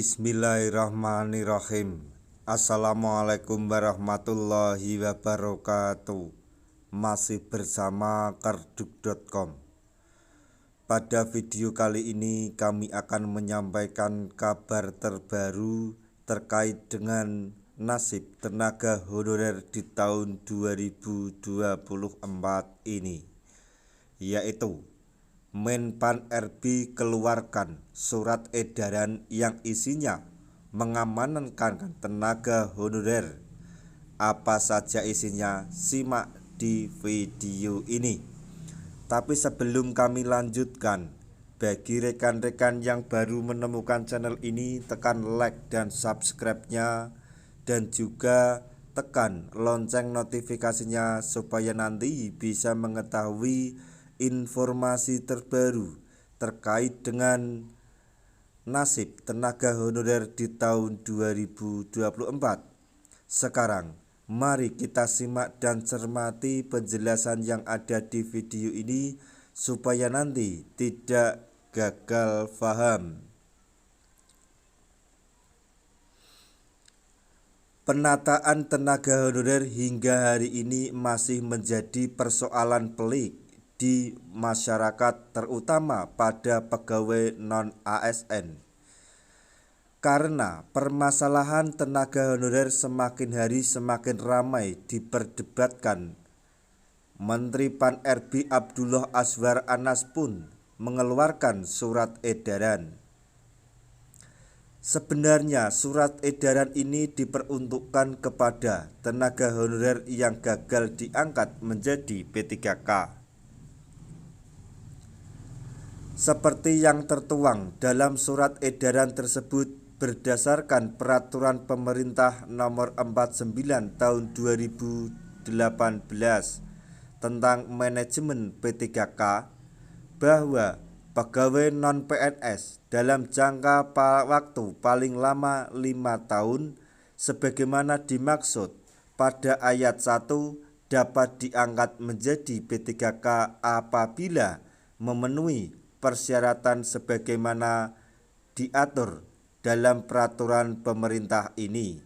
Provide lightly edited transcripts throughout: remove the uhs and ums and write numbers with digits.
Bismillahirrahmanirrahim. Assalamualaikum warahmatullahi wabarakatuh. Masih bersama karduk.com. Pada video kali ini kami akan menyampaikan kabar terbaru terkait dengan nasib tenaga honorer di tahun 2024 ini, yaitu Menpan RB keluarkan surat edaran yang isinya mengamankan tenaga honorer. Apa saja isinya? Simak di video ini. Tapi sebelum kami lanjutkan, bagi rekan-rekan yang baru menemukan channel ini, tekan like dan subscribe-nya, dan juga tekan lonceng notifikasinya supaya nanti bisa mengetahui informasi terbaru terkait dengan nasib tenaga honorer di tahun 2024. Sekarang mari kita simak dan cermati penjelasan yang ada di video ini supaya nanti tidak gagal paham. Penataan tenaga honorer hingga hari ini masih menjadi persoalan pelik di masyarakat, terutama pada pegawai non-ASN. Karena permasalahan tenaga honorer semakin hari semakin ramai diperdebatkan, Menteri Pan RB Abdullah Azwar Anas pun mengeluarkan surat edaran. Sebenarnya surat edaran ini diperuntukkan kepada tenaga honorer yang gagal diangkat menjadi P3K. Seperti yang tertuang dalam surat edaran tersebut berdasarkan Peraturan Pemerintah Nomor 49 Tahun 2018 tentang manajemen P3K, bahwa pegawai non-PNS dalam jangka waktu paling lama 5 tahun sebagaimana dimaksud pada ayat 1 dapat diangkat menjadi P3K apabila memenuhi persyaratan sebagaimana diatur dalam peraturan pemerintah ini.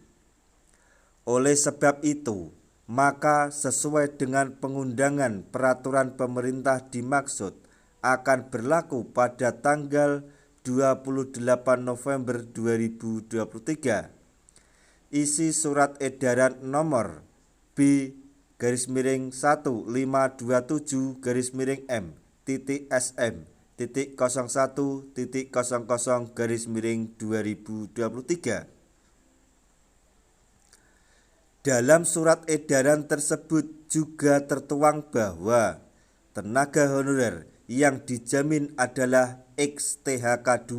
Oleh sebab itu, maka sesuai dengan pengundangan peraturan pemerintah dimaksud akan berlaku pada tanggal 28 November 2023. Isi surat edaran nomor B-1527-M-M.M.01.00/2023. Dalam surat edaran tersebut juga tertuang bahwa tenaga honorer yang dijamin adalah XTHK2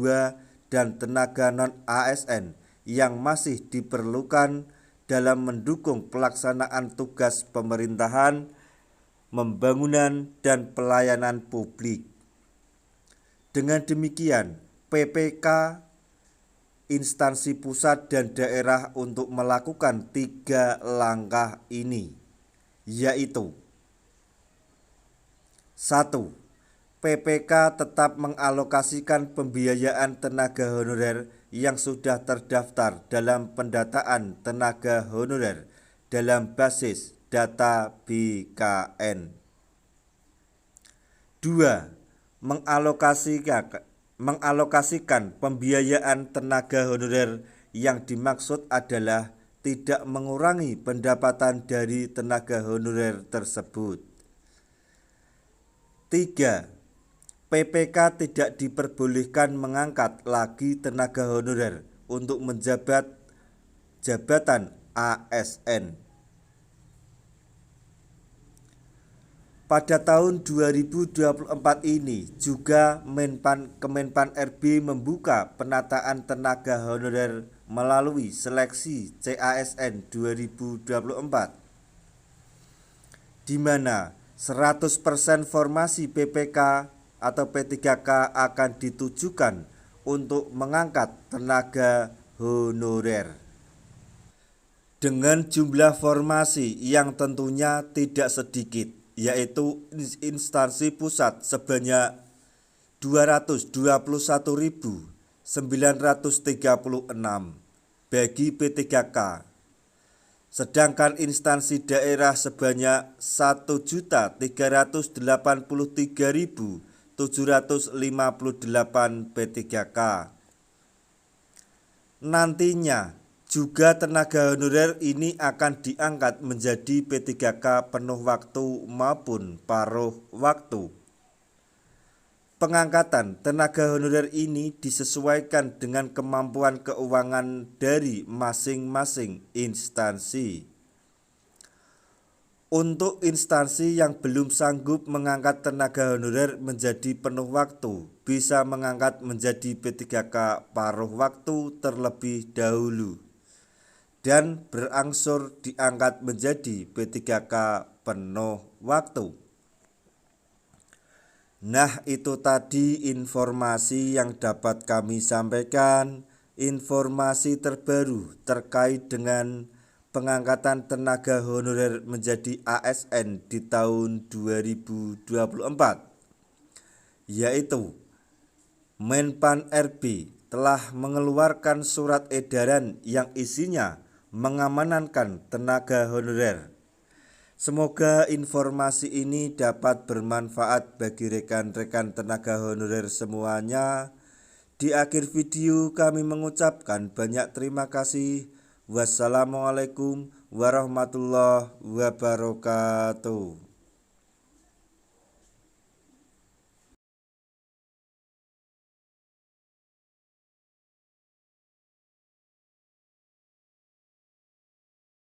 dan tenaga non-ASN yang masih diperlukan dalam mendukung pelaksanaan tugas pemerintahan, pembangunan, dan pelayanan publik. Dengan demikian, PPK instansi pusat dan daerah untuk melakukan 3 langkah ini, yaitu 1. PPK tetap mengalokasikan pembiayaan tenaga honorer yang sudah terdaftar dalam pendataan tenaga honorer dalam basis data BKN. 2. Mengalokasikan pembiayaan tenaga honorer yang dimaksud adalah tidak mengurangi pendapatan dari tenaga honorer tersebut. 3. PPK tidak diperbolehkan mengangkat lagi tenaga honorer untuk menjabat jabatan ASN. Pada tahun 2024 ini juga Kemenpan RB membuka penataan tenaga honorer melalui seleksi CASN 2024, di mana 100% formasi PPK atau P3K akan ditujukan untuk mengangkat tenaga honorer dengan jumlah formasi yang tentunya tidak sedikit, yaitu instansi pusat sebanyak 221.000 bagi P3K, sedangkan instansi daerah sebanyak 1.383.758 P3K. Nantinya juga tenaga honorer ini akan diangkat menjadi P3K penuh waktu maupun paruh waktu. Pengangkatan tenaga honorer ini disesuaikan dengan kemampuan keuangan dari masing-masing instansi. Untuk instansi yang belum sanggup mengangkat tenaga honorer menjadi penuh waktu, bisa mengangkat menjadi P3K paruh waktu terlebih dahulu dan berangsur diangkat menjadi P3K penuh waktu. Nah, itu tadi informasi yang dapat kami sampaikan, informasi terbaru terkait dengan pengangkatan tenaga honorer menjadi ASN di tahun 2024, yaitu Menpan RB telah mengeluarkan surat edaran yang isinya mengamanatkan tenaga honorer. Semoga informasi ini dapat bermanfaat bagi rekan-rekan tenaga honorer semuanya. Di akhir video kami mengucapkan banyak terima kasih. Wassalamualaikum warahmatullahi wabarakatuh.